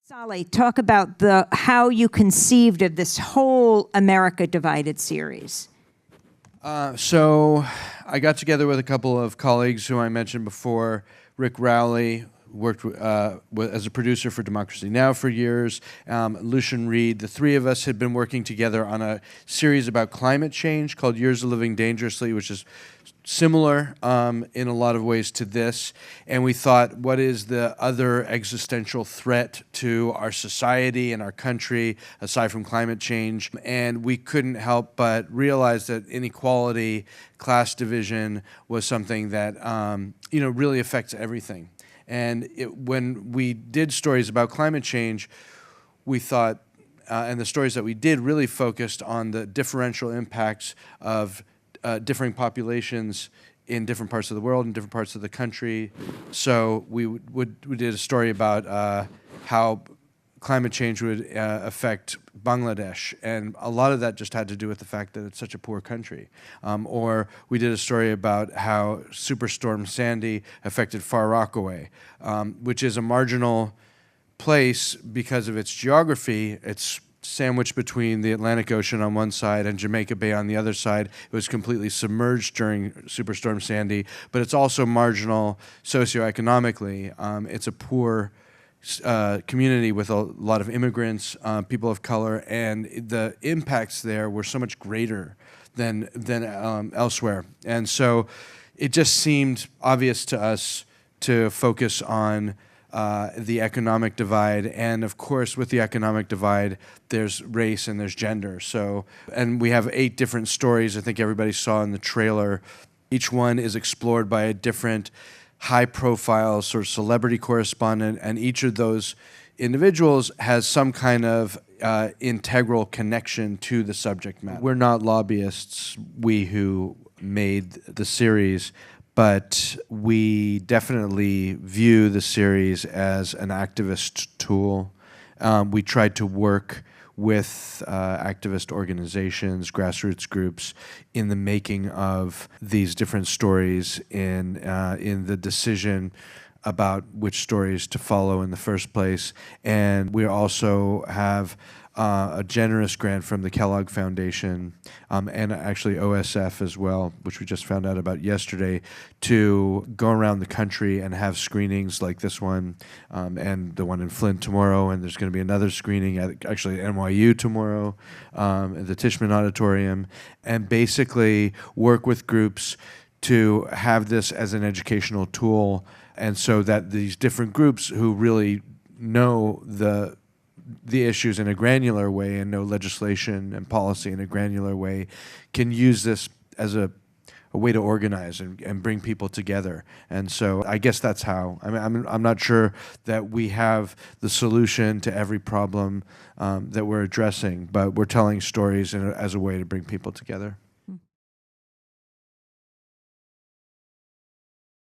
Solly, talk about how you conceived of this whole America Divided series. So I got together with a couple of colleagues who I mentioned before. Rick Rowley worked as a producer for Democracy Now! For years. Lucian Reed. The three of us had been working together on a series about climate change called Years of Living Dangerously, which is similar in a lot of ways to this. And we thought, what is the other existential threat to our society and our country aside from climate change? And we couldn't help but realize that inequality, class division was something that really affects everything. And when we did stories about climate change, we thought, and the stories that we did really focused on the differential impacts of differing populations in different parts of the world and different parts of the country. So we did a story about how climate change would affect Bangladesh, and a lot of that just had to do with the fact that it's such a poor country. Or we did a story about how Superstorm Sandy affected Far Rockaway, which is a marginal place because of its geography. It's sandwiched between the Atlantic Ocean on one side and Jamaica Bay on the other side. It was completely submerged during Superstorm Sandy, but it's also marginal socioeconomically. It's a poor community with a lot of immigrants, people of color, and the impacts there were so much greater than elsewhere. And so it just seemed obvious to us to focus on the economic divide, and of course with the economic divide there's race and there's gender. So, and we have 8 different stories I think everybody saw in the trailer. Each one is explored by a different high-profile sort of celebrity correspondent, and each of those individuals has some kind of integral connection to the subject matter. We're not lobbyists, we who made the series, but we definitely view the series as an activist tool. We tried to work with activist organizations, grassroots groups, in the making of these different stories, in the decision about which stories to follow in the first place. And we also have a generous grant from the Kellogg Foundation and actually OSF as well, which we just found out about yesterday, to go around the country and have screenings like this one and the one in Flint tomorrow, and there's going to be another screening at NYU tomorrow at the Tishman Auditorium, and basically work with groups to have this as an educational tool, and so that these different groups who really know the issues in a granular way and know legislation and policy in a granular way can use this as a way to organize and bring people together. And so I guess that's how. I mean, I'm not sure that we have the solution to every problem that we're addressing, but we're telling stories as a way to bring people together.